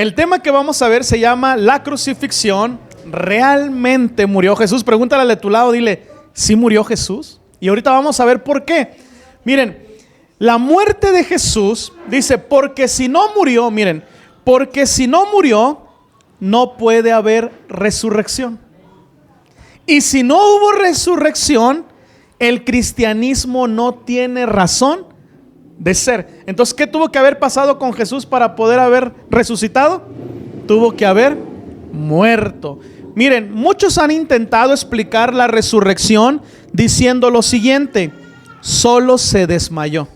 El tema que vamos a ver se llama la crucifixión. ¿Realmente murió Jesús? Pregúntale al de tu lado, dile, ¿sí murió Jesús? Y ahorita vamos a ver por qué. Miren, la muerte de Jesús, dice, porque si no murió, miren, porque si no murió, no puede haber resurrección. Y si no hubo resurrección, el cristianismo no tiene razón de ser. Entonces, ¿qué tuvo que haber pasado con Jesús para poder haber resucitado? Tuvo que haber muerto. Miren, muchos han intentado explicar la resurrección diciendo lo siguiente: solo se desmayó.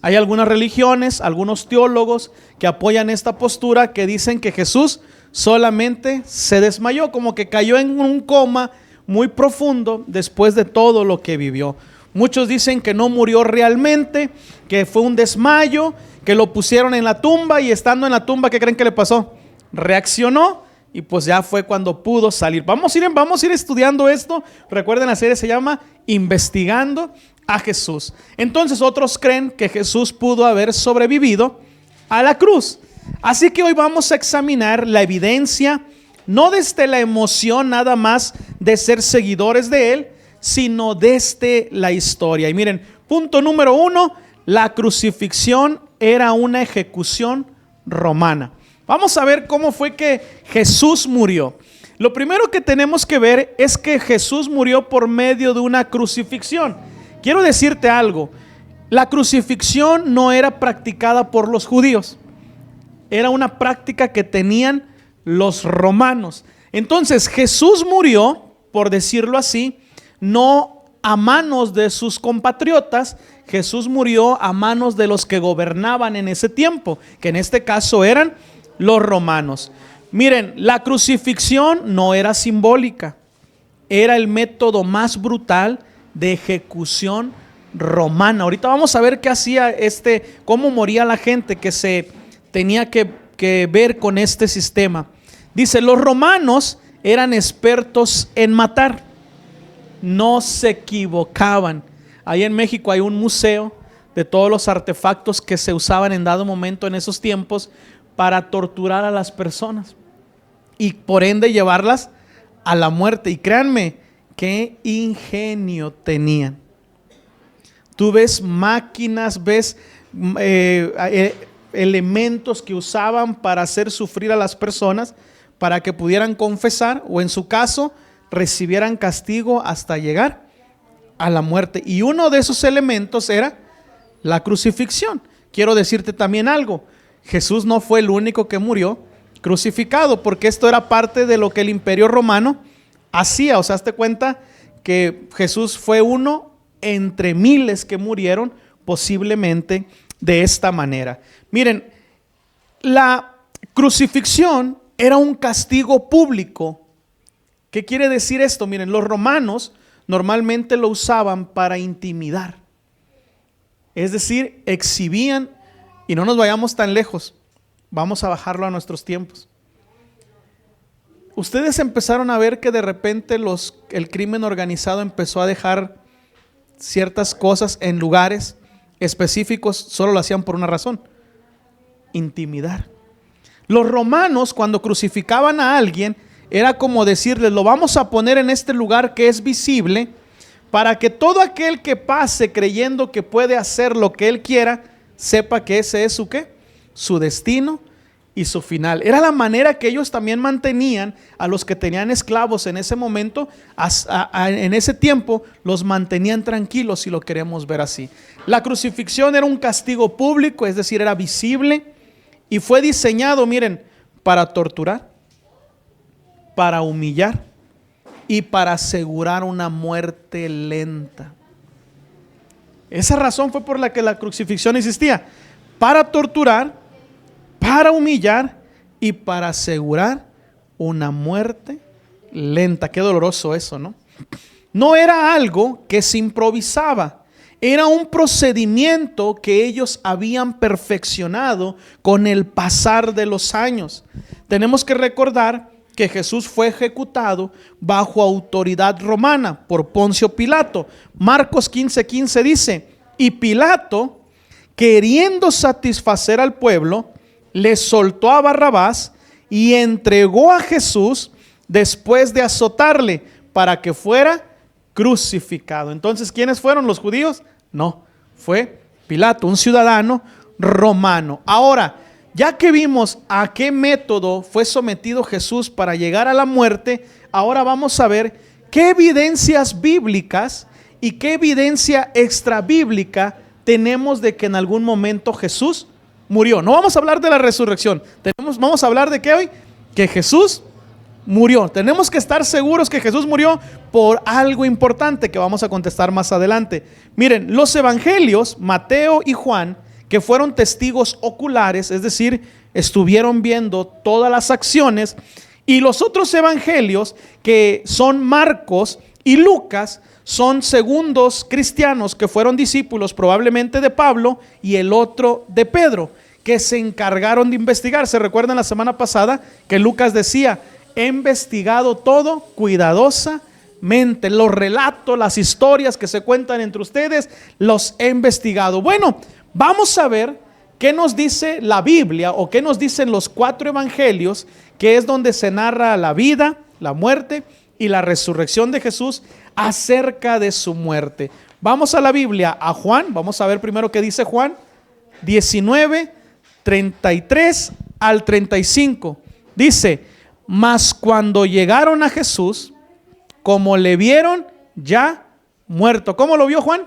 Hay algunas religiones, algunos teólogos que apoyan esta postura, que dicen que Jesús solamente se desmayó, como que cayó en un coma muy profundo después de todo lo que vivió. Muchos dicen que no murió realmente, que fue un desmayo, que lo pusieron en la tumba y estando en la tumba, ¿qué creen que le pasó? Reaccionó y pues ya fue cuando pudo salir. Vamos a ir estudiando esto. Recuerden, la serie se llama Investigando a Jesús. Entonces otros creen que Jesús pudo haber sobrevivido a la cruz. Así que hoy vamos a examinar la evidencia, no desde la emoción nada más de ser seguidores de Él, sino desde la historia. Y miren, punto número 1, la crucifixión era una ejecución romana. Vamos a ver cómo fue que Jesús murió. Lo primero que tenemos que ver es que Jesús murió por medio de una crucifixión. Quiero decirte algo, la crucifixión no era practicada por los judíos, era una práctica que tenían los romanos. Entonces Jesús murió, por decirlo así, no a manos de sus compatriotas. Jesús murió a manos de los que gobernaban en ese tiempo, que en este caso eran los romanos. Miren, la crucifixión no era simbólica, era el método más brutal de ejecución romana. Ahorita vamos a ver qué hacía cómo moría la gente que se tenía que ver con este sistema. Dice, los romanos eran expertos en matar, no se equivocaban. Ahí en México hay un museo de todos los artefactos que se usaban en dado momento en esos tiempos para torturar a las personas y por ende llevarlas a la muerte. Y créanme, qué ingenio tenían. Tú ves máquinas, ves elementos que usaban para hacer sufrir a las personas, para que pudieran confesar o en su caso recibieran castigo hasta llegar a la muerte. Y uno de esos elementos era la crucifixión. Quiero decirte también algo: Jesús no fue el único que murió crucificado, porque esto era parte de lo que el Imperio Romano hacía. O sea, hazte cuenta que Jesús fue uno entre miles que murieron posiblemente de esta manera. Miren, la crucifixión era un castigo público. ¿Qué quiere decir esto? Miren, los romanos normalmente lo usaban para intimidar. Es decir, exhibían, y no nos vayamos tan lejos, vamos a bajarlo a nuestros tiempos. Ustedes empezaron a ver que de repente el crimen organizado empezó a dejar ciertas cosas en lugares específicos, solo lo hacían por una razón: intimidar. Los romanos, cuando crucificaban a alguien, era como decirles, lo vamos a poner en este lugar que es visible, para que todo aquel que pase creyendo que puede hacer lo que él quiera, sepa que ese es su ¿qué? Su destino y su final. Era la manera que ellos también mantenían a los que tenían esclavos en ese momento, en ese tiempo los mantenían tranquilos, si lo queremos ver así. La crucifixión era un castigo público, es decir, era visible, y fue diseñado, miren, para torturar, para humillar y para asegurar una muerte lenta. Esa razón fue por la que la crucifixión existía: para torturar, para humillar y para asegurar una muerte lenta. Qué doloroso eso, ¿no? No era algo que se improvisaba, era un procedimiento que ellos habían perfeccionado con el pasar de los años. Tenemos que recordar que Jesús fue ejecutado bajo autoridad romana por Poncio Pilato. Marcos 15:15 dice: y Pilato, queriendo satisfacer al pueblo, le soltó a Barrabás y entregó a Jesús después de azotarle para que fuera crucificado. Entonces, ¿quiénes fueron los judíos? No, fue Pilato, un ciudadano romano. Ahora, ya que vimos a qué método fue sometido Jesús para llegar a la muerte, ahora vamos a ver qué evidencias bíblicas y qué evidencia extrabíblica tenemos de que en algún momento Jesús murió. No vamos a hablar de la resurrección, vamos a hablar de qué hoy, que Jesús murió. Tenemos que estar seguros que Jesús murió por algo importante que vamos a contestar más adelante. Miren, los evangelios, Mateo y Juan, que fueron testigos oculares, es decir, estuvieron viendo todas las acciones, y los otros evangelios, que son Marcos y Lucas, son segundos cristianos que fueron discípulos probablemente de Pablo y el otro de Pedro, que se encargaron de investigar. ¿Se recuerdan la semana pasada que Lucas decía: he investigado todo cuidadosamente, los relatos, las historias que se cuentan entre ustedes, los he investigado? Bueno, vamos a ver qué nos dice la Biblia o qué nos dicen los 4 evangelios, que es donde se narra la vida, la muerte y la resurrección de Jesús, acerca de su muerte. Vamos a la Biblia, a Juan. Vamos a ver primero qué dice Juan 19, 33 al 35. Dice: mas cuando llegaron a Jesús, como le vieron ya muerto. ¿Cómo lo vio Juan?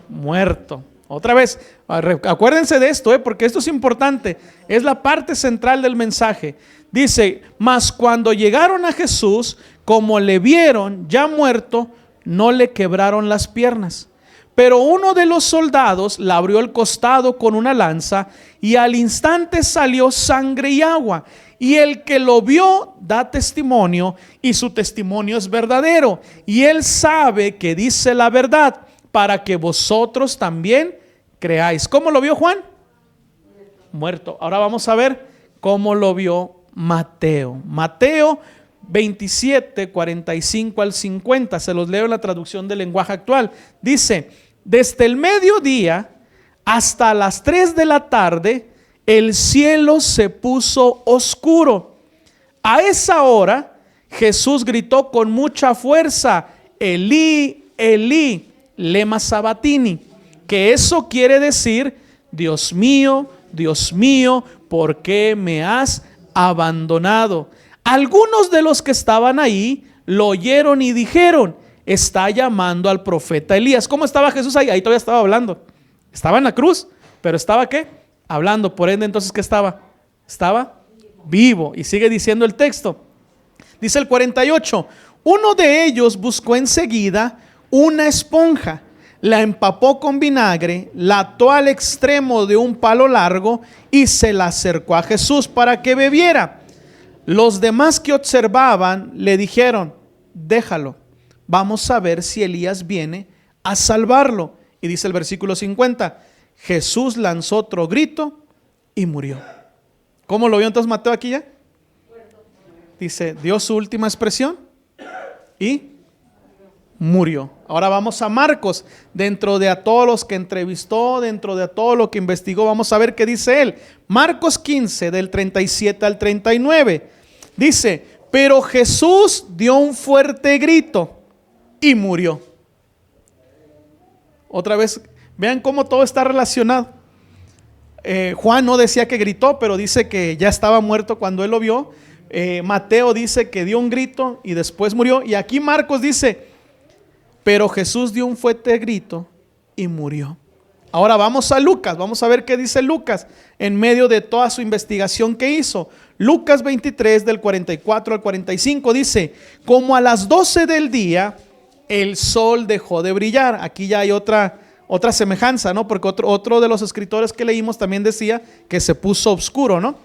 Muerto. Otra vez, acuérdense de esto, porque esto es importante, es la parte central del mensaje. Dice: mas cuando llegaron a Jesús, como le vieron ya muerto, no le quebraron las piernas. Pero uno de los soldados le abrió el costado con una lanza, y al instante salió sangre y agua. Y el que lo vio da testimonio, y su testimonio es verdadero, y él sabe que dice la verdad, para que vosotros también creáis. ¿Cómo lo vio Juan? Muerto. Ahora vamos a ver cómo lo vio Mateo. Mateo 27, 45 al 50. Se los leo en la traducción del lenguaje actual. Dice: desde el mediodía hasta las 3 de la tarde, el cielo se puso oscuro. A esa hora, Jesús gritó con mucha fuerza: Elí, Elí, lema sabatini, que eso quiere decir: Dios mío, ¿por qué me has abandonado? Algunos de los que estaban ahí lo oyeron y dijeron: está llamando al profeta Elías. ¿Cómo estaba Jesús ahí? Ahí todavía estaba hablando. Estaba en la cruz, pero estaba ¿qué? Hablando. Por ende, entonces, ¿qué estaba? Estaba vivo. Y sigue diciendo el texto. Dice el 48: uno de ellos buscó enseguida una esponja, la empapó con vinagre, la ató al extremo de un palo largo y se la acercó a Jesús para que bebiera. Los demás que observaban le dijeron: déjalo, vamos a ver si Elías viene a salvarlo. Y dice el versículo 50: Jesús lanzó otro grito y murió. ¿Cómo lo vio entonces Mateo aquí ya? Dice, dio su última expresión y murió. Ahora vamos a Marcos. Dentro de a todos los que entrevistó, dentro de a todo lo que investigó, vamos a ver qué dice él. Marcos 15, del 37 al 39. Dice: pero Jesús dio un fuerte grito y murió. Otra vez, vean cómo todo está relacionado. Juan no decía que gritó, pero dice que ya estaba muerto cuando él lo vio. Mateo dice que dio un grito y después murió. Y aquí Marcos dice: pero Jesús dio un fuerte grito y murió. Ahora vamos a Lucas, vamos a ver qué dice Lucas en medio de toda su investigación que hizo. Lucas 23, del 44 al 45 dice: como a las 12 del día el sol dejó de brillar. Aquí ya hay otra semejanza, ¿no? Porque otro de los escritores que leímos también decía que se puso oscuro, ¿no?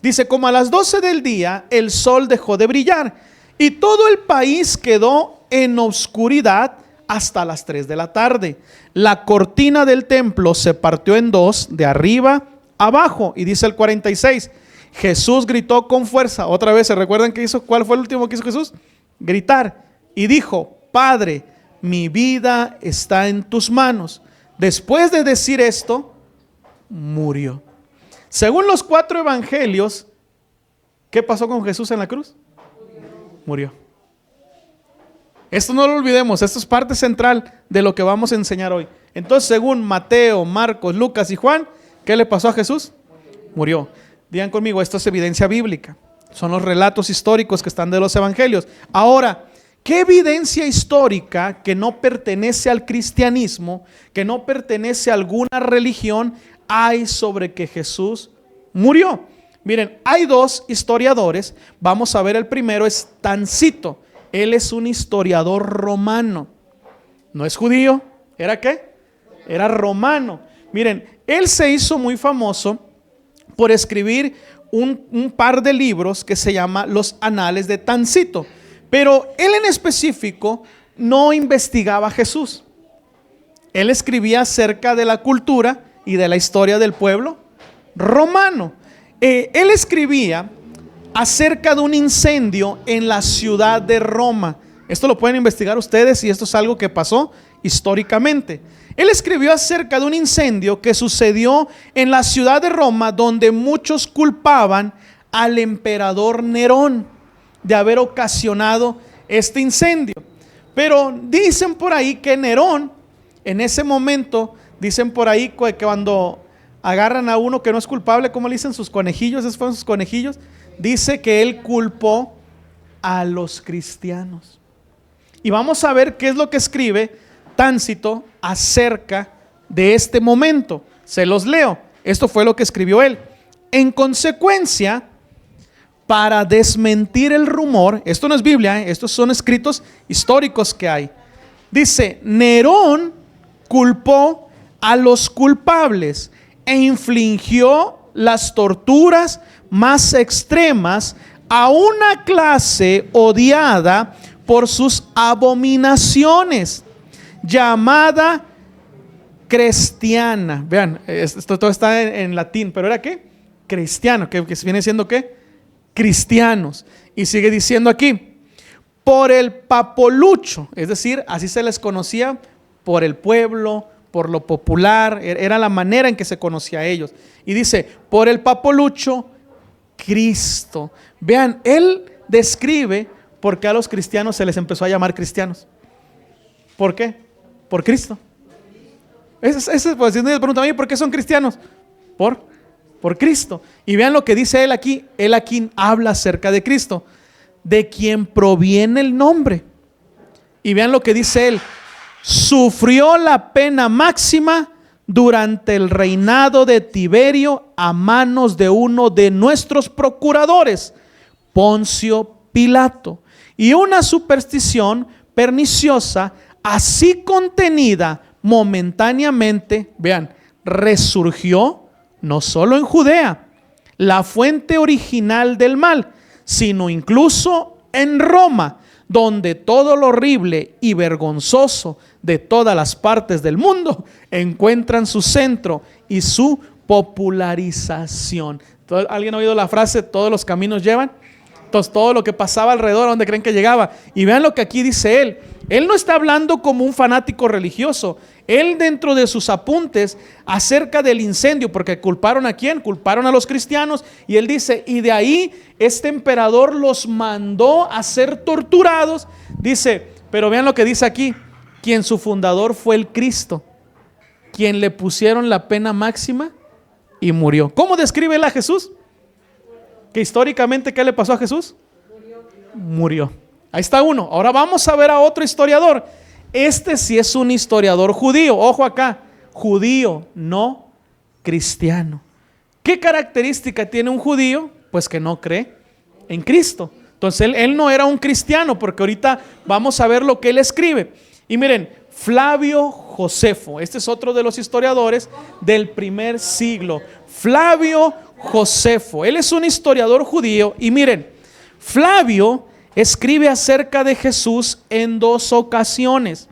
Dice: como a las 12 del día el sol dejó de brillar y todo el país quedó en oscuridad hasta las 3 de la tarde. La cortina del templo se partió en dos, de arriba abajo. Y dice el 46: Jesús gritó con fuerza. Otra vez, ¿se recuerdan qué hizo? ¿Cuál fue el último que hizo Jesús? Gritar. Y dijo: Padre, mi vida está en tus manos. Después de decir esto, murió. Según los 4 evangelios, ¿qué pasó con Jesús en la cruz? Murió. Esto no lo olvidemos, esto es parte central de lo que vamos a enseñar hoy. Entonces, según Mateo, Marcos, Lucas y Juan, ¿qué le pasó a Jesús? Murió. Digan conmigo, esto es evidencia bíblica. Son los relatos históricos que están de los evangelios. Ahora, ¿qué evidencia histórica que no pertenece al cristianismo, que no pertenece a alguna religión, hay sobre que Jesús murió? Miren, hay 2 historiadores. Vamos a ver, el primero es Tácito. Él es un historiador romano. No es judío. ¿Era qué? Era romano. Miren, él se hizo muy famoso por escribir un par de libros que se llama Los Anales de Tácito. Pero él en específico no investigaba a Jesús. Él escribía acerca de la cultura y de la historia del pueblo romano. Él escribía acerca de un incendio en la ciudad de Roma. Esto lo pueden investigar ustedes y esto es algo que pasó históricamente. Él escribió acerca de un incendio que sucedió en la ciudad de Roma, donde muchos culpaban al emperador Nerón de haber ocasionado este incendio. Pero dicen por ahí que Nerón, en ese momento, dicen por ahí que cuando agarran a uno que no es culpable, ¿cómo le dicen? Sus conejillos, esos fueron sus conejillos. Dice que él culpó a los cristianos. Y vamos a ver qué es lo que escribe Tácito acerca de este momento. Se los leo. Esto fue lo que escribió él. En consecuencia, para desmentir el rumor, esto no es Biblia, estos son escritos históricos que hay. Dice, Nerón culpó a los culpables e infligió las torturas más extremas a una clase odiada por sus abominaciones, llamada cristiana. Vean, esto todo está en latín, pero ¿era qué? Cristiano, que viene siendo ¿qué? Cristianos. Y sigue diciendo aquí, por el papolucho, es decir, así se les conocía por el pueblo, por lo popular, era la manera en que se conocía a ellos. Y dice, por el papolucho, Cristo. Vean, él describe por qué a los cristianos se les empezó a llamar cristianos. ¿Por qué? Por Cristo. Pues, si me preguntan a mí, ¿por qué son cristianos? Por Cristo. Y vean lo que dice él aquí. Él aquí habla acerca de Cristo, de quien proviene el nombre. Y vean lo que dice él. Sufrió la pena máxima durante el reinado de Tiberio a manos de uno de nuestros procuradores, Poncio Pilato. Y una superstición perniciosa, así contenida momentáneamente, vean, resurgió no solo en Judea, la fuente original del mal, sino incluso en Roma, donde todo lo horrible y vergonzoso de todas las partes del mundo encuentran su centro y su popularización. ¿Alguien ha oído la frase, todos los caminos llevan? Entonces, todo lo que pasaba alrededor, ¿a dónde creen que llegaba? Y vean lo que aquí dice él. Él no está hablando como un fanático religioso. Él, dentro de sus apuntes acerca del incendio, porque culparon ¿a quién? Culparon a los cristianos. Y él dice, y de ahí este emperador los mandó a ser torturados. Dice, pero vean lo que dice aquí, quien su fundador fue el Cristo, quien le pusieron la pena máxima y murió. ¿Cómo describe él a Jesús? Que históricamente, ¿qué le pasó a Jesús? Murió. Ahí está uno. Ahora vamos a ver a otro historiador. Este sí es un historiador judío. Ojo acá, judío, no cristiano. ¿Qué característica tiene un judío? Pues que no cree en Cristo. Entonces él no era un cristiano, porque ahorita vamos a ver lo que él escribe. Y miren, Flavio Josefo, este es otro de los historiadores del primer siglo. Flavio Josefo, él es un historiador judío. Y miren, Flavio escribe acerca de Jesús en dos ocasiones.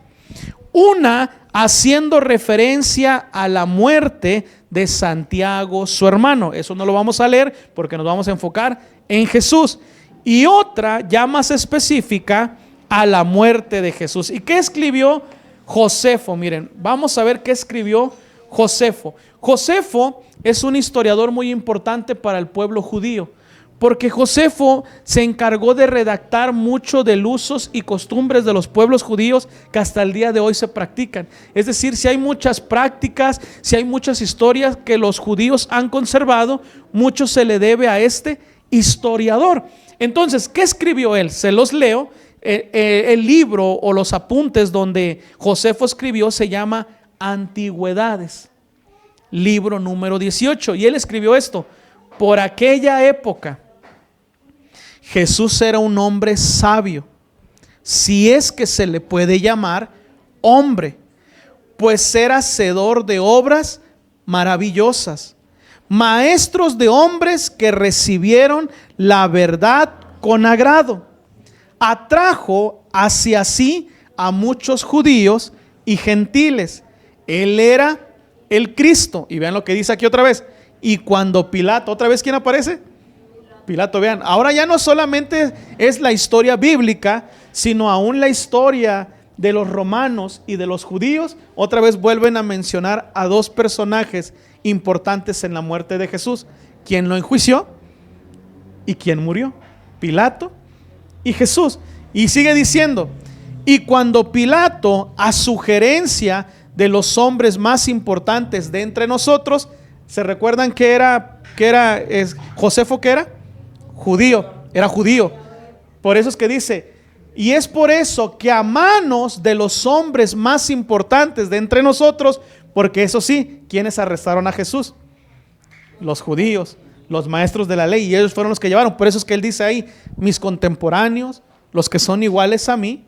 Una haciendo referencia a la muerte de Santiago, su hermano. Eso no lo vamos a leer porque nos vamos a enfocar en Jesús. Y otra ya más específica a la muerte de Jesús. ¿Y qué escribió Josefo? Miren, vamos a ver qué escribió Josefo. Josefo es un historiador muy importante para el pueblo judío, porque Josefo se encargó de redactar mucho de los usos y costumbres de los pueblos judíos que hasta el día de hoy se practican. Es decir, si hay muchas prácticas, si hay muchas historias que los judíos han conservado, mucho se le debe a este historiador. Entonces, ¿qué escribió él? Se los leo. El libro o los apuntes donde Josefo escribió se llama Antigüedades, libro número 18, y él escribió esto: por aquella época Jesús era un hombre sabio, si es que se le puede llamar hombre, pues era hacedor de obras maravillosas, maestros de hombres que recibieron la verdad con agrado. Atrajo hacia sí a muchos judíos y gentiles. Él era el Cristo. Y vean lo que dice aquí otra vez. Y cuando Pilato, otra vez, ¿quién aparece? Pilato, vean. Ahora ya no solamente es la historia bíblica, sino aún la historia de los romanos y de los judíos. Otra vez vuelven a mencionar a dos personajes importantes en la muerte de Jesús. ¿Quién lo enjuició? ¿Y quién murió? Pilato y Jesús. Y sigue diciendo: y cuando Pilato, a sugerencia de los hombres más importantes de entre nosotros, ¿se recuerdan que era Josefo, que era? Judío, era judío. Por eso es que dice: y es por eso que a manos de los hombres más importantes de entre nosotros, porque eso sí, ¿quiénes arrestaron a Jesús? Los judíos, los maestros de la ley, y ellos fueron los que llevaron. Por eso es que él dice ahí: mis contemporáneos, los que son iguales a mí,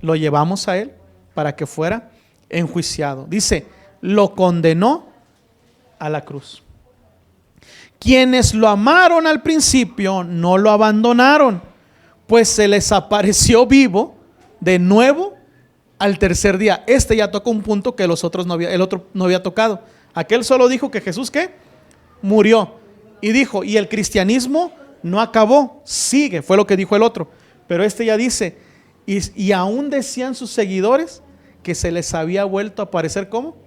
lo llevamos a él para que fuera enjuiciado. Dice: lo condenó a la cruz. Quienes lo amaron al principio no lo abandonaron, pues se les apareció vivo de nuevo al tercer día. Este ya tocó un punto que el otro no había tocado. Aquel solo dijo que Jesús, ¿qué? Murió. Y dijo: y el cristianismo no acabó, sigue, fue lo que dijo el otro. Pero este ya dice: y aún decían sus seguidores que se les había vuelto a aparecer como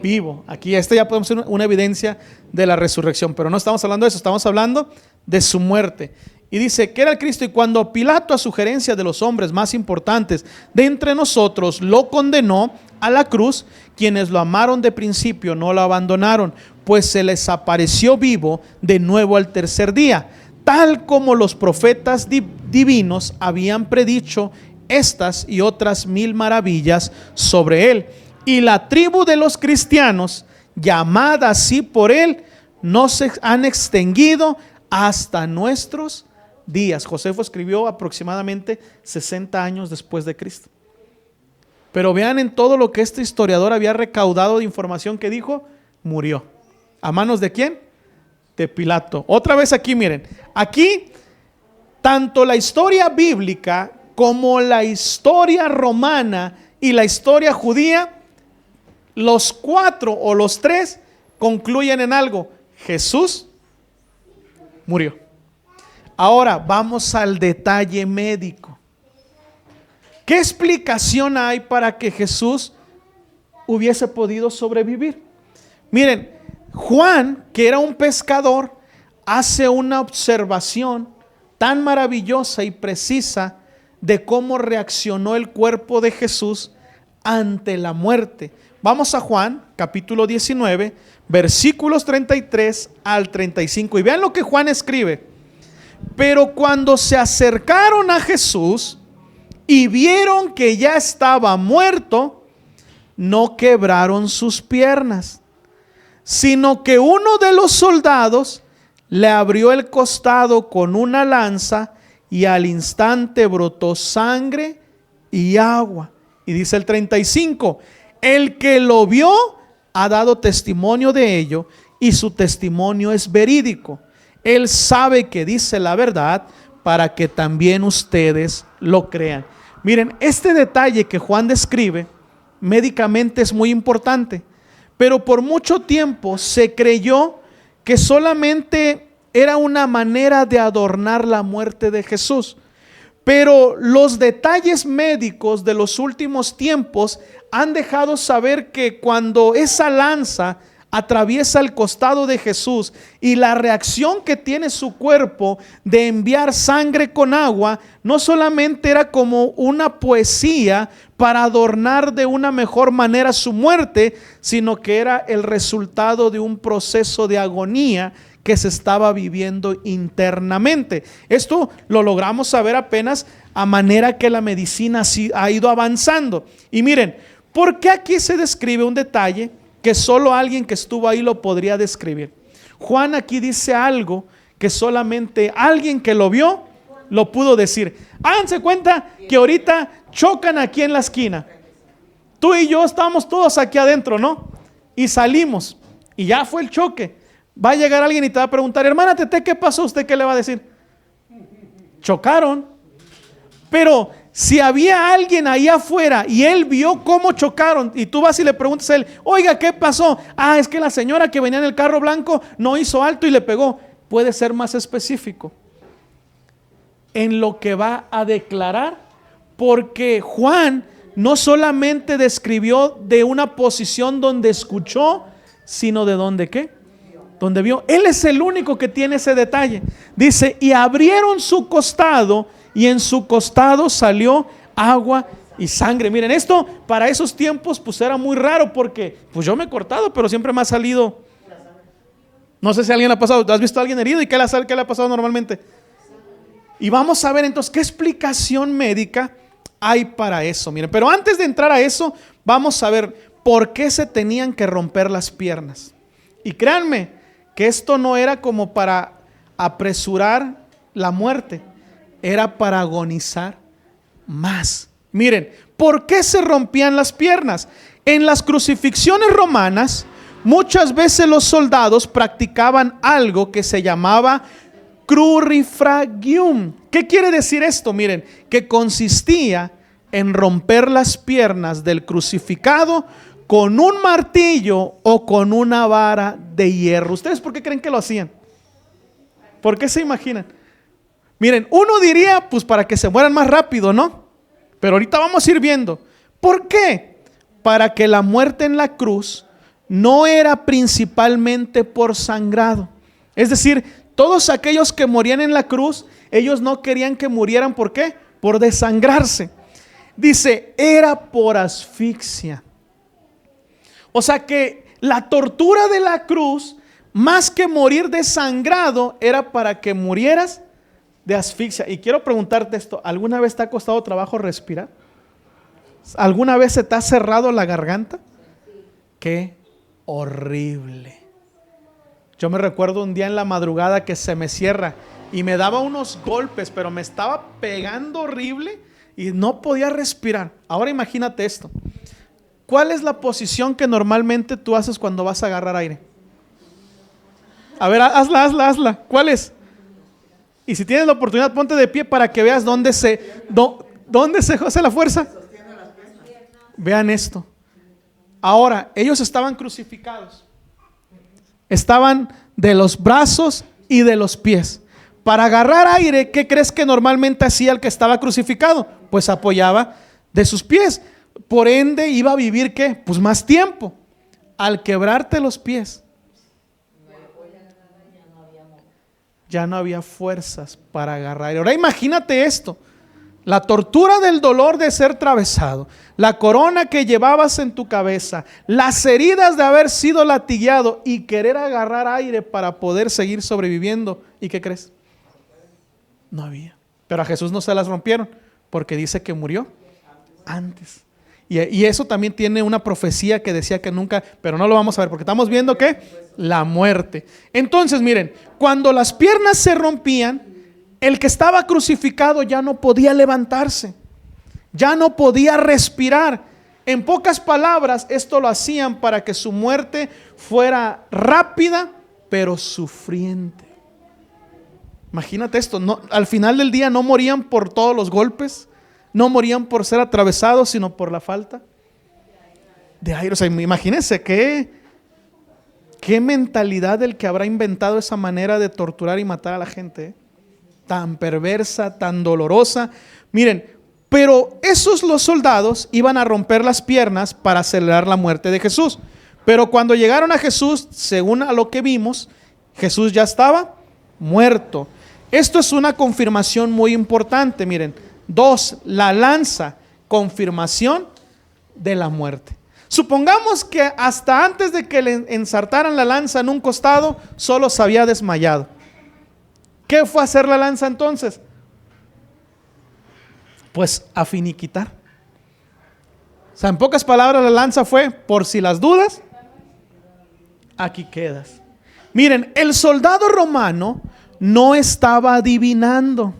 vivo. Aquí ya podemos hacer una evidencia de la resurrección, pero no estamos hablando de eso, estamos hablando de su muerte. Y dice que era el Cristo. Y cuando Pilato, a sugerencia de los hombres más importantes de entre nosotros, lo condenó a la cruz, quienes lo amaron de principio no lo abandonaron, pues se les apareció vivo de nuevo al tercer día, tal como los profetas divinos habían predicho estas y otras 1000 maravillas sobre él. Y la tribu de los cristianos, llamada así por él, no se han extinguido hasta nuestros días. Josefo escribió aproximadamente 60 años después de Cristo. Pero vean en todo lo que este historiador había recaudado de información que dijo: murió. ¿A manos de quién? De Pilato. Otra vez aquí, miren, aquí tanto la historia bíblica como la historia romana y la historia judía, los 4 o los 3 concluyen en algo: Jesús murió. Ahora vamos al detalle médico. ¿Qué explicación hay para que Jesús hubiese podido sobrevivir? Miren, Juan, que era un pescador, hace una observación tan maravillosa y precisa de cómo reaccionó el cuerpo de Jesús ante la muerte. Vamos a Juan, capítulo 19, versículos 33 al 35. Y vean lo que Juan escribe: pero cuando se acercaron a Jesús y vieron que ya estaba muerto, no quebraron sus piernas, sino que uno de los soldados le abrió el costado con una lanza, y al instante brotó sangre y agua. Y dice el 35: el que lo vio ha dado testimonio de ello, y su testimonio es verídico. Él sabe que dice la verdad, para que también ustedes lo crean. Miren, este detalle que Juan describe médicamente es muy importante, pero por mucho tiempo se creyó que solamente era una manera de adornar la muerte de Jesús. Pero los detalles médicos de los últimos tiempos han dejado saber que cuando esa lanza atraviesa el costado de Jesús y la reacción que tiene su cuerpo de enviar sangre con agua, no solamente era como una poesía para adornar de una mejor manera su muerte, sino que era el resultado de un proceso de agonía que se estaba viviendo internamente. Esto lo logramos saber apenas a manera que la medicina ha ido avanzando. Y miren, ¿por qué aquí se describe un detalle que solo alguien que estuvo ahí lo podría describir? Juan aquí dice algo que solamente alguien que lo vio lo pudo decir. Háganse cuenta que ahorita chocan aquí en la esquina. Tú y yo estamos todos aquí adentro, ¿no? Y salimos y ya fue el choque. Va a llegar alguien y te va a preguntar: hermana Tete, ¿qué pasó? ¿Usted qué le va a decir? Chocaron. Pero si había alguien ahí afuera y él vio cómo chocaron, y tú vas y le preguntas a él: oiga, ¿qué pasó? Ah, es que la señora que venía en el carro blanco no hizo alto y le pegó. Puede ser más específico en lo que va a declarar, porque Juan no solamente describió de una posición donde escuchó, sino de donde ¿qué? Donde vio. Él es el único que tiene ese detalle. Dice: y abrieron su costado, y en su costado salió agua y sangre. Miren, esto para esos tiempos pues era muy raro, porque pues yo me he cortado, pero siempre me ha salido. No sé si a alguien le ha pasado. ¿Has visto a alguien herido? ¿Y qué le ha pasado normalmente? Y vamos a ver entonces qué explicación médica hay para eso. Miren, pero antes de entrar a eso, vamos a ver por qué se tenían que romper las piernas. Y créanme que esto no era como para apresurar la muerte, era para agonizar más. Miren, ¿por qué se rompían las piernas? En las crucifixiones romanas, muchas veces los soldados practicaban algo que se llamaba crurifragium. ¿Qué quiere decir esto? Miren, que consistía en romper las piernas del crucificado con un martillo o con una vara de hierro. ¿Ustedes por qué creen que lo hacían? ¿Por qué se imaginan? Miren, uno diría pues para que se mueran más rápido, ¿no? Pero ahorita vamos a ir viendo. ¿Por qué? Para que la muerte en la cruz no era principalmente por sangrado. Es decir, todos aquellos que morían en la cruz, ellos no querían que murieran. ¿Por qué? Por desangrarse. Dice, era por asfixia. O sea que la tortura de la cruz, más que morir desangrado, era para que murieras de asfixia. Y quiero preguntarte esto: ¿alguna vez te ha costado trabajo respirar? ¿Alguna vez se te ha cerrado la garganta? Qué horrible. Yo me recuerdo un día en la madrugada que se me cierra y me daba unos golpes, pero me estaba pegando horrible y no podía respirar. Ahora imagínate esto. ¿Cuál es la posición que normalmente tú haces cuando vas a agarrar aire? A ver, hazla. ¿Cuál es? Y si tienes la oportunidad, ponte de pie para que veas dónde se hace la fuerza. Vean esto. Ahora, ellos estaban crucificados. Estaban de los brazos y de los pies. Para agarrar aire, ¿qué crees que normalmente hacía el que estaba crucificado? Pues apoyaba de sus pies. Por ende iba a vivir ¿qué? Pues más tiempo. Al quebrarte los pies, ya no había fuerzas para agarrar. Ahora imagínate esto: la tortura del dolor de ser atravesado, la corona que llevabas en tu cabeza, las heridas de haber sido latigueado y querer agarrar aire para poder seguir sobreviviendo. ¿Y qué crees? No había. Pero a Jesús no se las rompieron, porque dice que murió antes. Y eso también tiene una profecía que decía que nunca, pero no lo vamos a ver porque estamos viendo que la muerte. Entonces miren, cuando las piernas se rompían, el que estaba crucificado ya no podía levantarse, ya no podía respirar. En pocas palabras, esto lo hacían para que su muerte fuera rápida pero sufriente. Imagínate esto, no, al final del día no morían por todos los golpes, no morían por ser atravesados, sino por la falta de aire. O sea, imagínense qué mentalidad el que habrá inventado esa manera de torturar y matar a la gente, ¿eh? tan perversa, tan dolorosa. Miren, pero los soldados iban a romper las piernas para acelerar la muerte de Jesús. Pero cuando llegaron a Jesús, según a lo que vimos, Jesús ya estaba muerto. Esto es una confirmación muy importante, miren. 2, la lanza, confirmación de la muerte. Supongamos que hasta antes de que le ensartaran la lanza en un costado, solo se había desmayado. ¿Qué fue hacer la lanza entonces? Pues a finiquitar. O sea, en pocas palabras, la lanza fue, por si las dudas, aquí quedas. Miren, el soldado romano no estaba adivinando.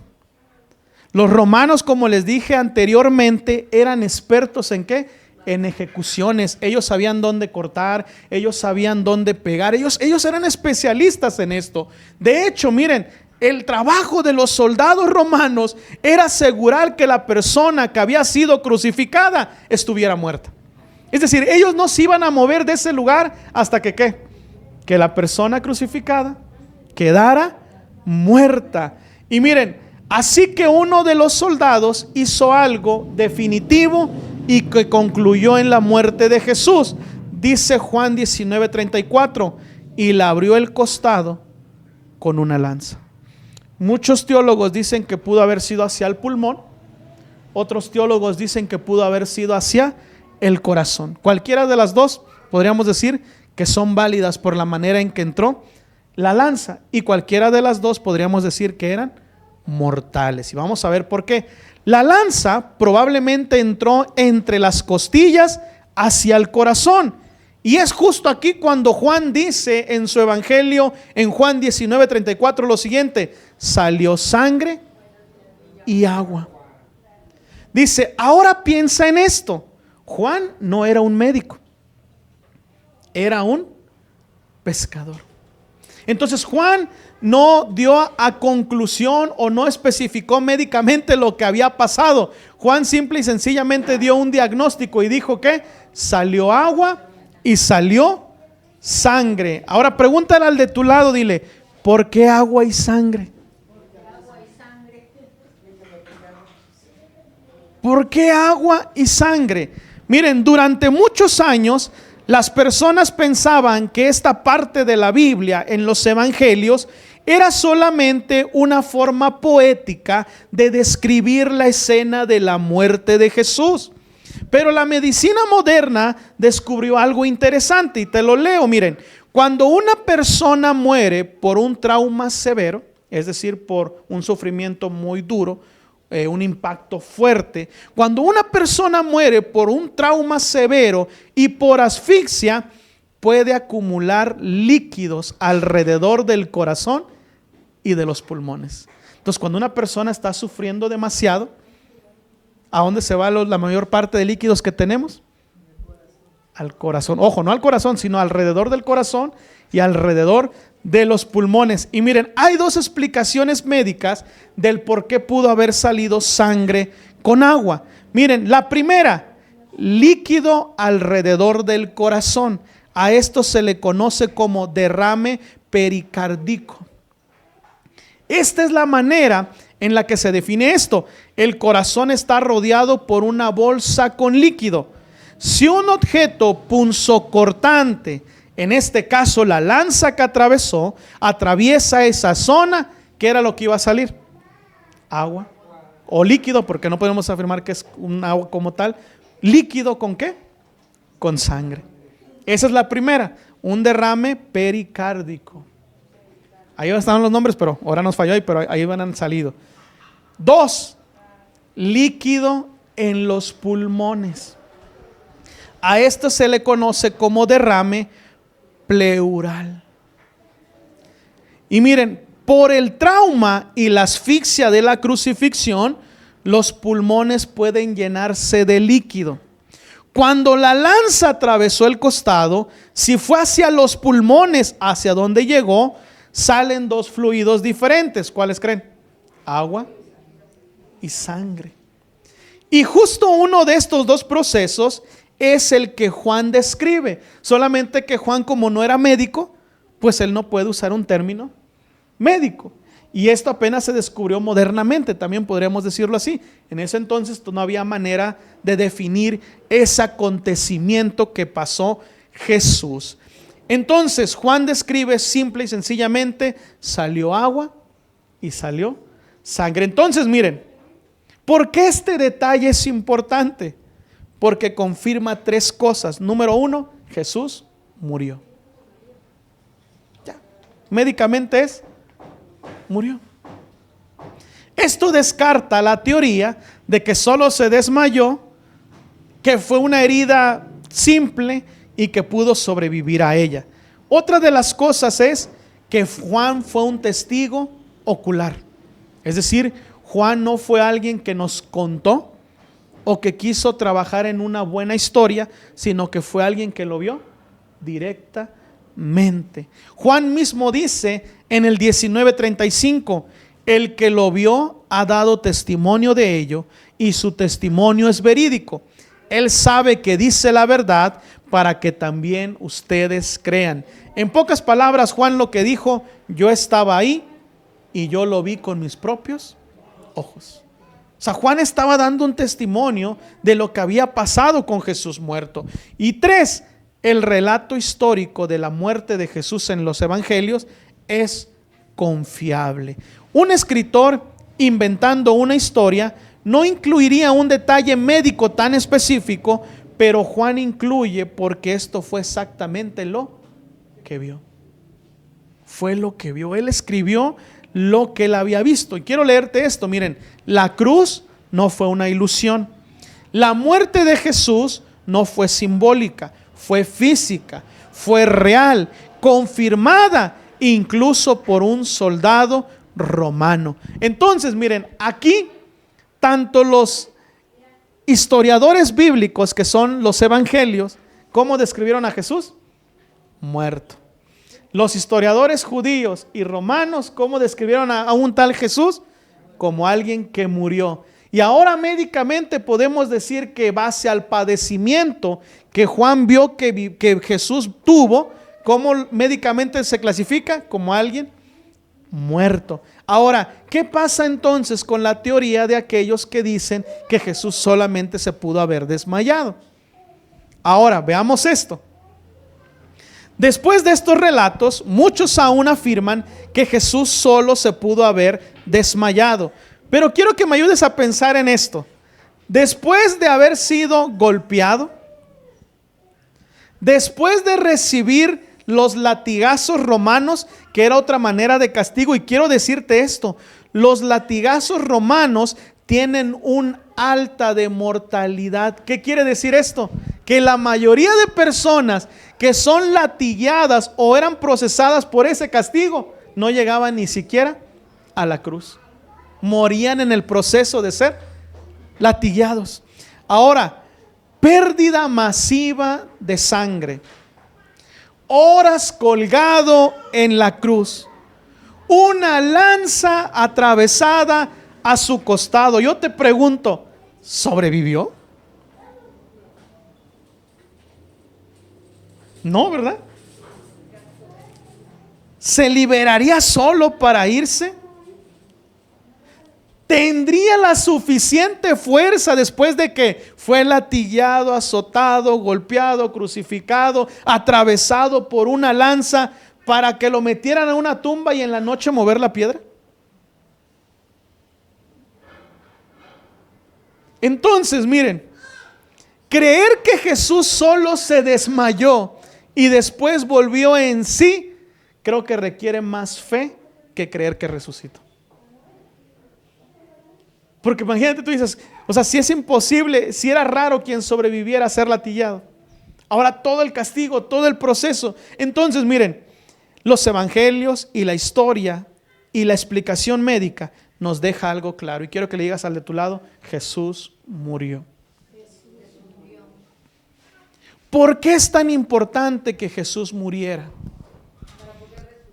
Los romanos, como les dije anteriormente, eran expertos ¿en qué? En ejecuciones. Ellos sabían dónde cortar, ellos sabían dónde pegar, ellos eran especialistas en esto. De hecho, miren, el trabajo de los soldados romanos era asegurar que la persona que había sido crucificada estuviera muerta. Es decir, ellos no se iban a mover de ese lugar hasta que ¿qué? Que la persona crucificada quedara muerta. Y miren, así que uno de los soldados hizo algo definitivo y que concluyó en la muerte de Jesús. Dice Juan 19:34, y le abrió el costado con una lanza. Muchos teólogos dicen que pudo haber sido hacia el pulmón, otros teólogos dicen que pudo haber sido hacia el corazón. Cualquiera de las dos podríamos decir que son válidas por la manera en que entró la lanza, y cualquiera de las dos podríamos decir que eran mortales. Y vamos a ver por qué. La lanza probablemente entró entre las costillas hacia el corazón. Y es justo aquí cuando Juan dice en su evangelio, en Juan 19:34, lo siguiente: salió sangre y agua. Dice, ahora piensa en esto. Juan no era un médico, era un pescador. Entonces Juan no dio a conclusión o no especificó médicamente lo que había pasado. Juan simple y sencillamente dio un diagnóstico y dijo que salió agua y salió sangre. Ahora pregúntale al de tu lado, dile, ¿por qué agua y sangre? ¿Por qué agua y sangre? Miren, durante muchos años las personas pensaban que esta parte de la Biblia en los evangelios era solamente una forma poética de describir la escena de la muerte de Jesús. Pero la medicina moderna descubrió algo interesante y te lo leo. Miren, cuando una persona muere por un trauma severo, es decir, por un sufrimiento muy duro, un impacto fuerte, cuando una persona muere por un trauma severo y por asfixia, puede acumular líquidos alrededor del corazón y de los pulmones. Entonces, cuando una persona está sufriendo demasiado, ¿a dónde se va la mayor parte de líquidos que tenemos? Al corazón. Ojo, no al corazón, sino alrededor del corazón y alrededor de los pulmones. Y miren, hay dos explicaciones médicas del por qué pudo haber salido sangre con agua. Miren, la primera, líquido alrededor del corazón. A esto se le conoce como derrame pericárdico. Esta es la manera en la que se define esto. El corazón está rodeado por una bolsa con líquido. Si un objeto punzocortante, en este caso la lanza que atravesó, atraviesa esa zona, ¿qué era lo que iba a salir? Agua o líquido, porque no podemos afirmar que es un agua como tal. ¿Líquido con qué? Con sangre. Esa es la primera, un derrame pericárdico. Ahí estaban los nombres, pero ahora nos falló ahí, pero ahí han salido. 2, líquido en los pulmones. A esto se le conoce como derrame pleural. Y miren, por el trauma y la asfixia de la crucifixión, los pulmones pueden llenarse de líquido. Cuando la lanza atravesó el costado, si fue hacia los pulmones, hacia donde llegó, salen dos fluidos diferentes. ¿Cuáles creen? Agua y sangre. Y justo uno de estos dos procesos es el que Juan describe. Solamente que Juan, como no era médico, pues él no puede usar un término médico. Y esto apenas se descubrió modernamente, también podríamos decirlo así. En ese entonces no había manera de definir ese acontecimiento que pasó Jesús. Entonces Juan describe simple y sencillamente: salió agua y salió sangre. Entonces miren, ¿por qué este detalle es importante? Porque confirma tres cosas. Número uno, Jesús murió. Ya, médicamente murió. Esto descarta la teoría de que solo se desmayó, que fue una herida simple y que pudo sobrevivir a ella. Otra de las cosas es que Juan fue un testigo ocular. Es decir, Juan no fue alguien que nos contó o que quiso trabajar en una buena historia, sino que fue alguien que lo vio directamente. Juan mismo dice en el 19:35: el que lo vio ha dado testimonio de ello y su testimonio es verídico. Él sabe que dice la verdad para que también ustedes crean. En pocas palabras, Juan lo que dijo: yo estaba ahí y yo lo vi con mis propios ojos. O sea, Juan estaba dando un testimonio de lo que había pasado con Jesús muerto. Y tres, el relato histórico de la muerte de Jesús en los evangelios es confiable. Un escritor inventando una historia no incluiría un detalle médico tan específico, pero Juan incluye porque esto fue exactamente lo que vio. Fue lo que vio. Él escribió lo que él había visto. Y quiero leerte esto. Miren, la cruz no fue una ilusión. La muerte de Jesús no fue simbólica, fue física, fue real, confirmada incluso por un soldado romano. Entonces, miren, aquí tanto los historiadores bíblicos, que son los evangelios, ¿cómo describieron a Jesús? Muerto. Los historiadores judíos y romanos, ¿cómo describieron a un tal Jesús? Como alguien que murió. Y ahora médicamente podemos decir que base al padecimiento que Juan vio que Jesús tuvo, ¿cómo médicamente se clasifica? Como alguien muerto. Ahora, ¿qué pasa entonces con la teoría de aquellos que dicen que Jesús solamente se pudo haber desmayado? Ahora, veamos esto. Después de estos relatos, muchos aún afirman que Jesús solo se pudo haber desmayado. Pero quiero que me ayudes a pensar en esto. Después de haber sido golpeado, después de recibir los latigazos romanos, que era otra manera de castigo, y quiero decirte esto: los latigazos romanos tienen un alta de mortalidad. ¿Qué quiere decir esto? Que la mayoría de personas que son latigadas o eran procesadas por ese castigo no llegaban ni siquiera a la cruz. Morían en el proceso de ser latigados. Ahora, pérdida masiva de sangre, horas colgado en la cruz, una lanza atravesada a su costado. Yo te pregunto, ¿sobrevivió? No, ¿verdad? ¿Se liberaría solo para irse? ¿Tendría la suficiente fuerza después de que fue latigado, azotado, golpeado, crucificado, atravesado por una lanza, para que lo metieran a una tumba y en la noche mover la piedra? Entonces, miren, creer que Jesús solo se desmayó y después volvió en sí, creo que requiere más fe que creer que resucitó. Porque imagínate, tú dices, o sea, si es imposible, si era raro quien sobreviviera a ser latillado. Ahora todo el castigo, todo el proceso. Entonces, miren, los evangelios y la historia y la explicación médica nos deja algo claro. Y quiero que le digas al de tu lado: Jesús murió. ¿Por qué es tan importante que Jesús muriera?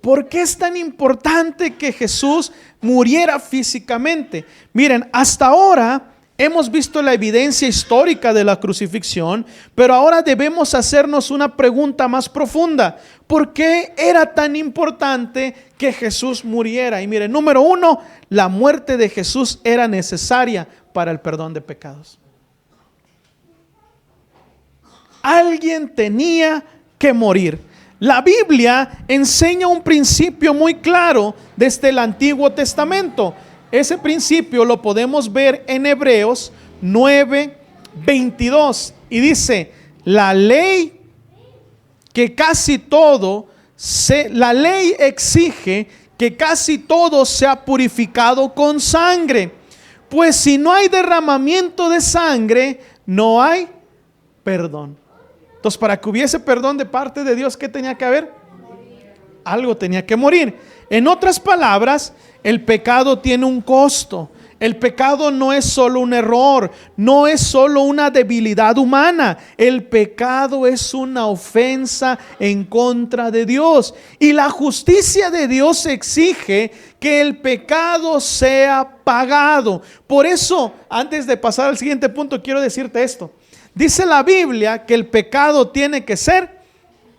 ¿Por qué es tan importante que Jesús muriera físicamente? Miren, hasta ahora Hemos visto la evidencia histórica de la crucifixión, pero ahora debemos hacernos una pregunta más profunda. ¿Por qué era tan importante que Jesús muriera? Y miren, número uno, la muerte de Jesús era necesaria para el perdón de pecados. Alguien tenía que morir. La Biblia enseña un principio muy claro desde el Antiguo Testamento. Ese principio lo podemos ver en Hebreos 9:22 y dice: la ley exige que casi todo sea purificado con sangre, pues si no hay derramamiento de sangre, no hay perdón. Entonces, para que hubiese perdón de parte de Dios, ¿qué tenía que haber? Algo tenía que morir. En otras palabras, el pecado tiene un costo. El pecado no es solo un error, no es solo una debilidad humana. El pecado es una ofensa en contra de Dios. Y la justicia de Dios exige que el pecado sea pagado. Por eso, antes de pasar al siguiente punto, quiero decirte esto. Dice la Biblia que el pecado tiene que ser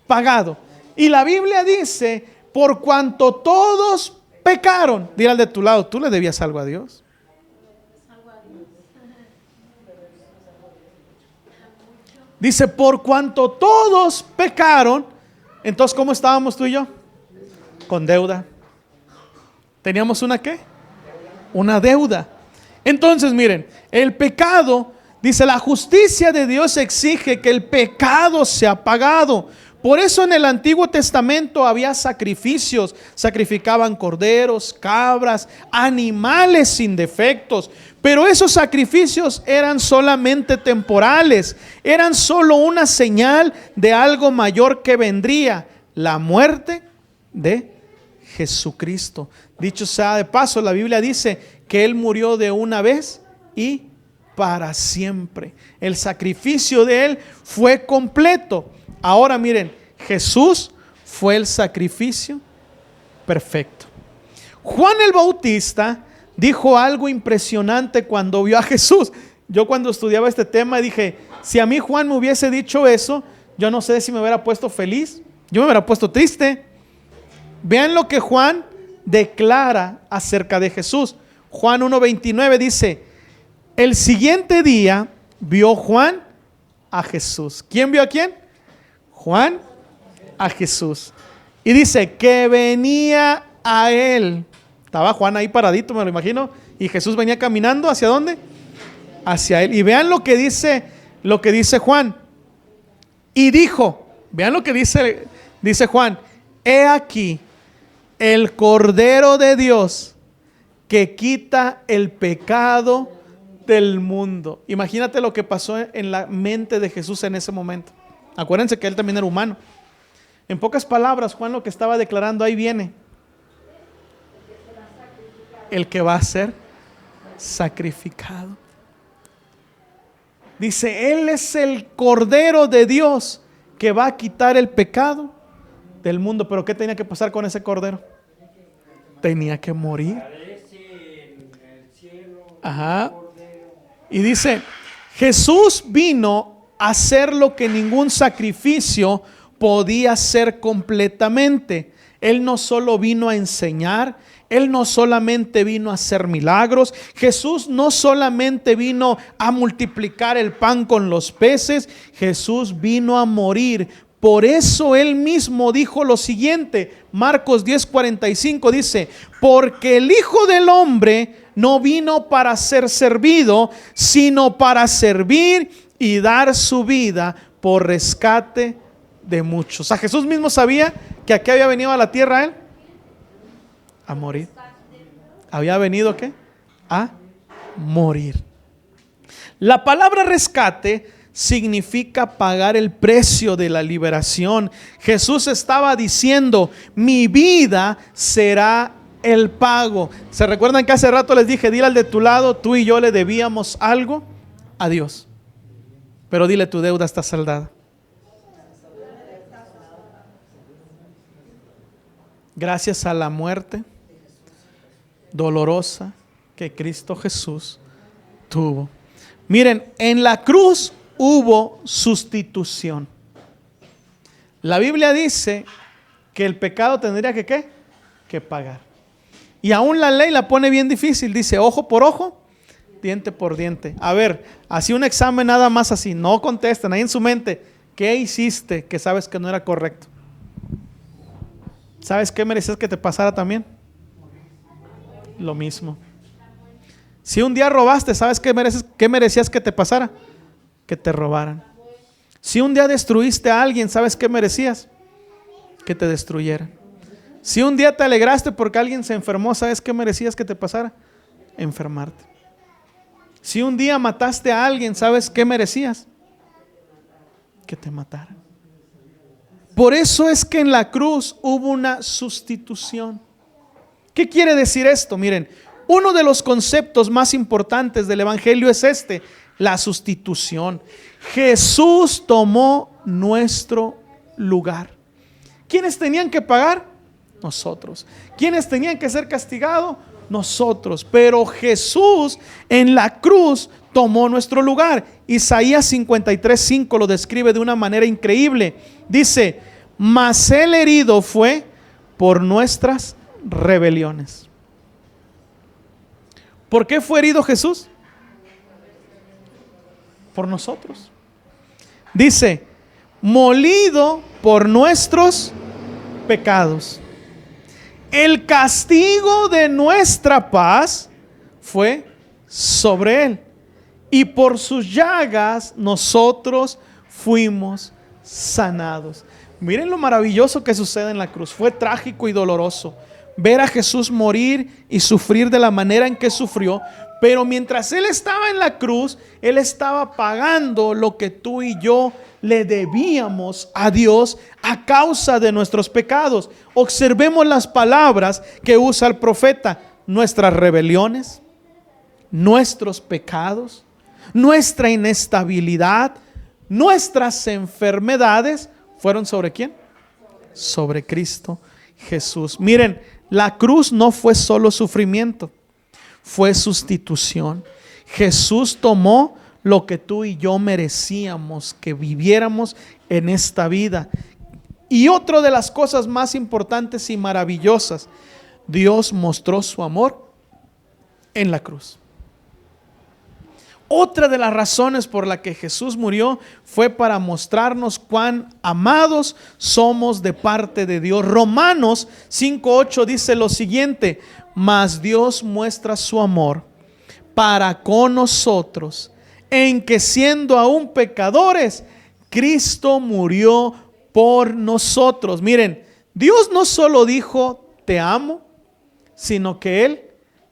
pagado. Y la Biblia dice: por cuanto todos pecaron. Dile al de tu lado: tú le debías algo a Dios. Dice: por cuanto todos pecaron. Entonces, ¿cómo estábamos tú y yo? Con deuda. ¿Teníamos una qué? Una deuda. Entonces, miren, el pecado, dice, la justicia de Dios exige que el pecado sea pagado. Por eso en el Antiguo Testamento había sacrificios, sacrificaban corderos, cabras, animales sin defectos, pero esos sacrificios eran solamente temporales, eran solo una señal de algo mayor que vendría: la muerte de Jesucristo. Dicho sea de paso, la Biblia dice que Él murió de una vez y para siempre. El sacrificio de Él fue completo. Ahora miren, Jesús fue el sacrificio perfecto. Juan el Bautista dijo algo impresionante cuando vio a Jesús. Yo cuando estudiaba este tema dije: si a mí Juan me hubiese dicho eso, yo no sé si me hubiera puesto feliz, yo me hubiera puesto triste. Vean lo que Juan declara acerca de Jesús. Juan 1:29 dice: el siguiente día vio Juan a Jesús. ¿Quién vio a quién? Juan a Jesús. Y dice que venía a él. Estaba Juan ahí paradito, me lo imagino. Y Jesús venía caminando. ¿Hacia dónde? Hacia él. Y vean lo que dice Juan. Y dijo, vean lo que dice Juan: he aquí el Cordero de Dios que quita el pecado del mundo. Imagínate lo que pasó en la mente de Jesús en ese momento. Acuérdense que Él también era humano. En pocas palabras, Juan lo que estaba declarando: ahí viene el que va a ser sacrificado. Dice: Él es el Cordero de Dios que va a quitar el pecado del mundo. Pero ¿qué tenía que pasar con ese Cordero? Tenía que morir. Ajá. Y dice: Jesús vino a hacer lo que ningún sacrificio podía hacer completamente. Él no solo vino a enseñar, Él no solamente vino a hacer milagros, Jesús no solamente vino a multiplicar el pan con los peces, Jesús vino a morir. Por eso Él mismo dijo lo siguiente, Marcos 10:45 dice: porque el Hijo del Hombre no vino para ser servido, sino para servir y dar su vida por rescate de muchos. O sea, Jesús mismo sabía que aquí había venido a la tierra Él a morir. ¿Había venido qué? A morir. La palabra rescate significa pagar el precio de la liberación. Jesús estaba diciendo: mi vida será el pago. ¿Se recuerdan que hace rato les dije: dile al de tu lado, tú y yo le debíamos algo a Dios? Pero dile: tu deuda está saldada. Gracias a la muerte dolorosa que Cristo Jesús tuvo. Miren, en la cruz hubo sustitución. La Biblia dice que el pecado tendría que ¿qué? Que pagar. Y aún la ley la pone bien difícil. Dice ojo por ojo, diente por diente. A ver, así un examen nada más así. No contesten ahí en su mente. ¿Qué hiciste que sabes que no era correcto? ¿Sabes qué merecías que te pasara también? Lo mismo. Si un día robaste, ¿sabes qué merecías que te pasara? Que te robaran. Si un día destruiste a alguien, ¿sabes qué merecías? Que te destruyeran. Si un día te alegraste porque alguien se enfermó, ¿sabes qué merecías que te pasara? Enfermarte. Si un día mataste a alguien, ¿sabes qué merecías? Que te mataran. Por eso es que en la cruz hubo una sustitución. ¿Qué quiere decir esto? Miren, uno de los conceptos más importantes del Evangelio es la sustitución. Jesús tomó nuestro lugar. ¿Quiénes tenían que pagar? Nosotros. ¿Quiénes tenían que ser castigados? Nosotros. Pero Jesús en la cruz tomó nuestro lugar. Isaías 53:5 lo describe de una manera increíble. Dice, mas el herido fue por nuestras rebeliones. ¿Por qué fue herido Jesús? Por nosotros. Dice, molido por nuestros pecados. El castigo de nuestra paz fue sobre él. Y por sus llagas nosotros fuimos sanados. Miren lo maravilloso que sucede en la cruz. Fue trágico y doloroso ver a Jesús morir y sufrir de la manera en que sufrió. Pero mientras Él estaba en la cruz, Él estaba pagando lo que tú y yo le debíamos a Dios a causa de nuestros pecados. Observemos las palabras que usa el profeta. Nuestras rebeliones, nuestros pecados, nuestra inestabilidad, nuestras enfermedades, ¿fueron sobre quién? Sobre Cristo Jesús. Miren, la cruz no fue solo sufrimiento, fue sustitución. Jesús tomó lo que tú y yo merecíamos que viviéramos en esta vida. Y otra de las cosas más importantes y maravillosas, Dios mostró su amor en la cruz. Otra de las razones por la que Jesús murió fue para mostrarnos cuán amados somos de parte de Dios. Romanos 5:8 dice lo siguiente: mas Dios muestra su amor para con nosotros, en que siendo aún pecadores, Cristo murió por nosotros. Miren, Dios no solo dijo te amo, sino que Él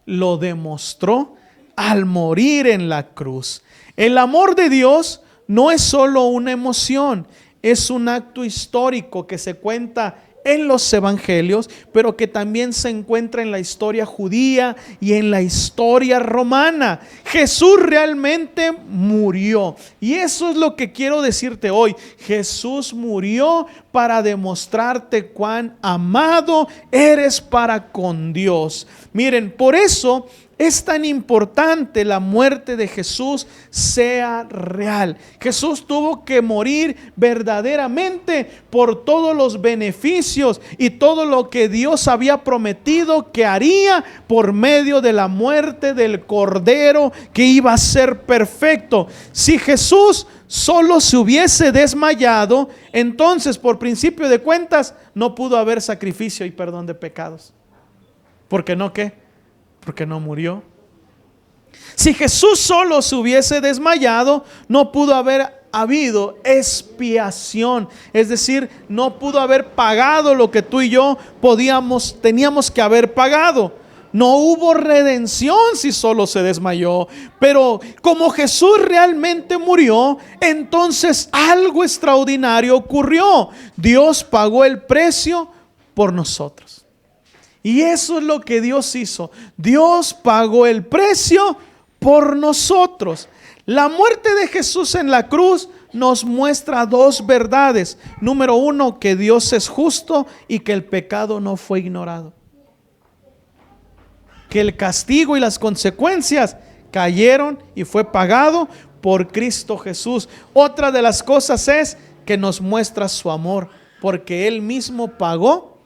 lo demostró al morir en la cruz. El amor de Dios no es solo una emoción, es un acto histórico que se cuenta en los evangelios, pero que también se encuentra en la historia judía y en la historia romana. Jesús realmente murió, y eso es lo que quiero decirte hoy. Jesús murió para demostrarte cuán amado eres para con Dios. Miren, por eso es tan importante la muerte de Jesús sea real. Jesús tuvo que morir verdaderamente por todos los beneficios y todo lo que Dios había prometido que haría por medio de la muerte del Cordero que iba a ser perfecto. Si Jesús solo se hubiese desmayado, entonces por principio de cuentas no pudo haber sacrificio y perdón de pecados. ¿Por qué no qué? Porque no murió. Si Jesús solo se hubiese desmayado, no pudo haber habido expiación, es decir, no pudo haber pagado lo que tú y yo teníamos que haber pagado. No hubo redención si solo se desmayó. Pero como Jesús realmente murió, entonces algo extraordinario ocurrió. Dios pagó el precio por nosotros. Y eso es lo que Dios hizo. Dios pagó el precio por nosotros. La muerte de Jesús en la cruz nos muestra dos verdades. Número uno, que Dios es justo y que el pecado no fue ignorado. Que el castigo y las consecuencias cayeron y fue pagado por Cristo Jesús. Otra de las cosas es que nos muestra su amor, porque Él mismo pagó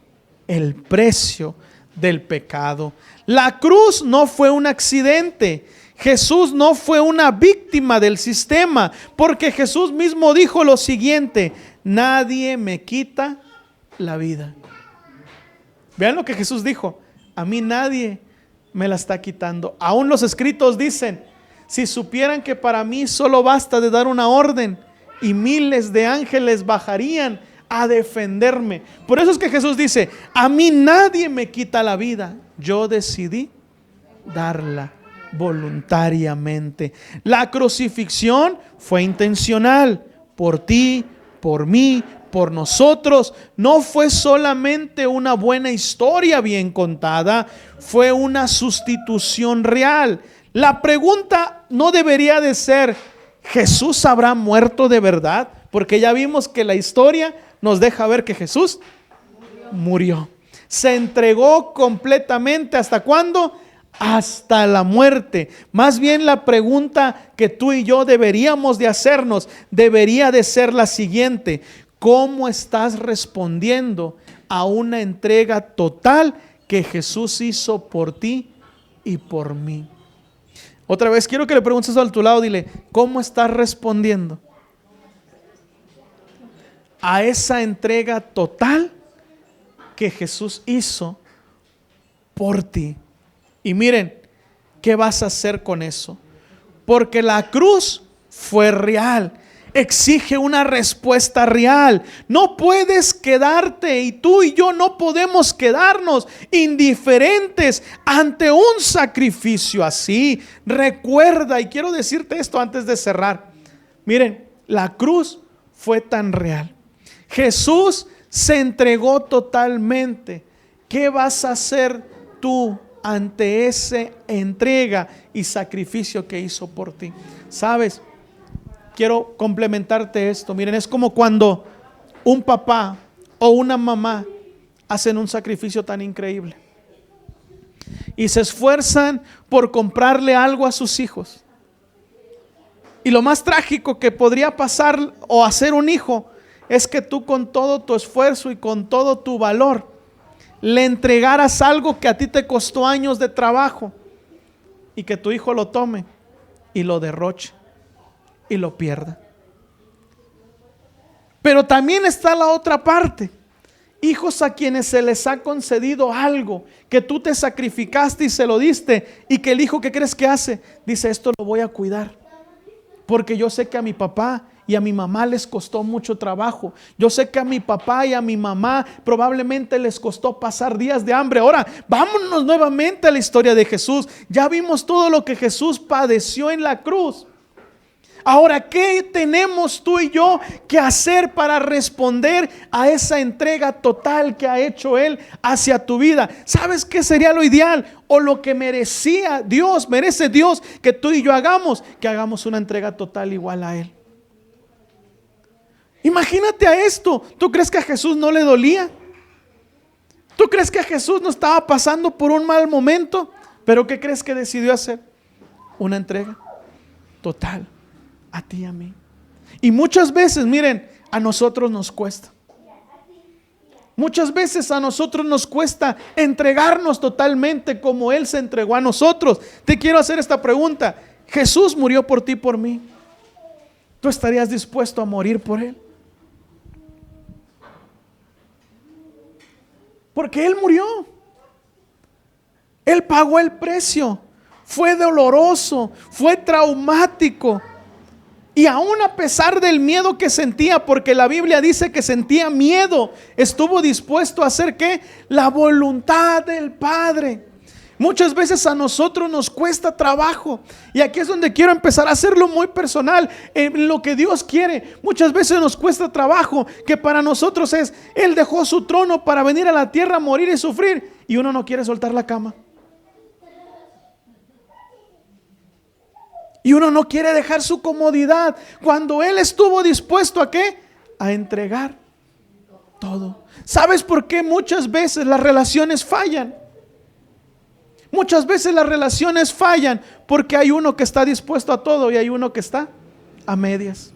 el precio del pecado. La cruz no fue un accidente. Jesús no fue una víctima del sistema, porque Jesús mismo dijo lo siguiente: nadie me quita la vida. Vean lo que Jesús dijo: a mí nadie me la está quitando. Aún los escritos dicen: si supieran que para mí solo basta de dar una orden y miles de ángeles bajarían a defenderme. Por eso es que Jesús dice: a mí nadie me quita la vida, yo decidí darla voluntariamente. La crucifixión fue intencional, por ti, por mí, por nosotros. No fue solamente una buena historia bien contada, fue una sustitución real. La pregunta no debería de ser: ¿Jesús habrá muerto de verdad? Porque ya vimos que la historia nos deja ver que Jesús murió. Se entregó completamente. ¿Hasta cuándo? Hasta la muerte. Más bien la pregunta que tú y yo deberíamos de hacernos debería de ser la siguiente: ¿cómo estás respondiendo a una entrega total que Jesús hizo por ti y por mí? Otra vez quiero que le preguntes a tu lado, dile: ¿cómo estás respondiendo a esa entrega total que Jesús hizo por ti? Y miren, ¿qué vas a hacer con eso? Porque la cruz fue real, exige una respuesta real. No puedes quedarte, y tú y yo no podemos quedarnos indiferentes ante un sacrificio así. Recuerda, y quiero decirte esto antes de cerrar. Miren, la cruz fue tan real. Jesús se entregó totalmente. ¿Qué vas a hacer tú ante esa entrega y sacrificio que hizo por ti? ¿Sabes? Quiero complementarte esto. Miren, es como cuando un papá o una mamá hacen un sacrificio tan increíble y se esfuerzan por comprarle algo a sus hijos. Y lo más trágico que podría pasar o hacer un hijo es que tú, con todo tu esfuerzo y con todo tu valor, le entregaras algo que a ti te costó años de trabajo, y que tu hijo lo tome y lo derroche y lo pierda. Pero también está la otra parte: hijos a quienes se les ha concedido algo que tú te sacrificaste y se lo diste, y que el hijo, ¿qué crees que hace? Dice: esto lo voy a cuidar, porque yo sé que a mi papá y a mi mamá les costó mucho trabajo. Yo sé que a mi papá y a mi mamá probablemente les costó pasar días de hambre. Ahora, vámonos nuevamente a la historia de Jesús. Ya vimos todo lo que Jesús padeció en la cruz. Ahora, ¿qué tenemos tú y yo que hacer para responder a esa entrega total que ha hecho Él hacia tu vida? ¿Sabes qué sería lo ideal? O lo que merece Dios que tú y yo hagamos, que hagamos una entrega total igual a Él. Imagínate a esto. ¿Tú crees que a Jesús no le dolía? ¿Tú crees que a Jesús no estaba pasando por un mal momento? ¿Pero qué crees que decidió hacer? Una entrega total a ti y a mí. Y muchas veces, miren, a nosotros nos cuesta. Muchas veces a nosotros nos cuesta entregarnos totalmente como Él se entregó a nosotros. Te quiero hacer esta pregunta: Jesús murió por ti y por mí. ¿Tú estarías dispuesto a morir por Él? Porque Él murió. Él pagó el precio. Fue doloroso, fue traumático. Y aún a pesar del miedo que sentía, porque la Biblia dice que sentía miedo, estuvo dispuesto a hacer ¿qué? La voluntad del Padre. Muchas veces a nosotros nos cuesta trabajo, y aquí es donde quiero empezar a hacerlo muy personal, en lo que Dios quiere. Muchas veces nos cuesta trabajo, que para nosotros es: Él dejó su trono para venir a la tierra a morir y sufrir, y uno no quiere soltar la cama, y uno no quiere dejar su comodidad, cuando Él estuvo dispuesto ¿a qué? A entregar todo. ¿Sabes por qué muchas veces las relaciones fallan? Muchas veces las relaciones fallan porque hay uno que está dispuesto a todo y hay uno que está a medias.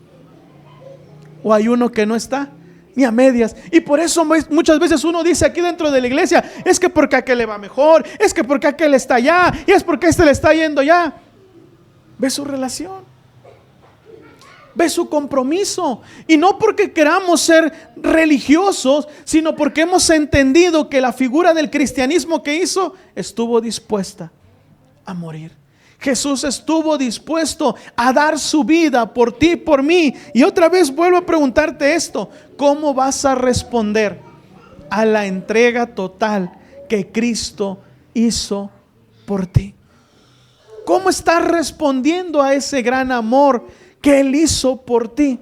O hay uno que no está ni a medias. Y por eso muchas veces uno dice aquí dentro de la iglesia, es que porque a aquel le va mejor, es que porque aquel está allá, y es porque este le está yendo ya. Ve su relación, ve su compromiso. Y no porque queramos ser religiosos, sino porque hemos entendido que la figura del cristianismo que hizo estuvo dispuesta a morir. Jesús estuvo dispuesto a dar su vida por ti y por mí. Y otra vez vuelvo a preguntarte esto: ¿cómo vas a responder a la entrega total que Cristo hizo por ti? ¿Cómo estás respondiendo a ese gran amor que Él hizo por ti?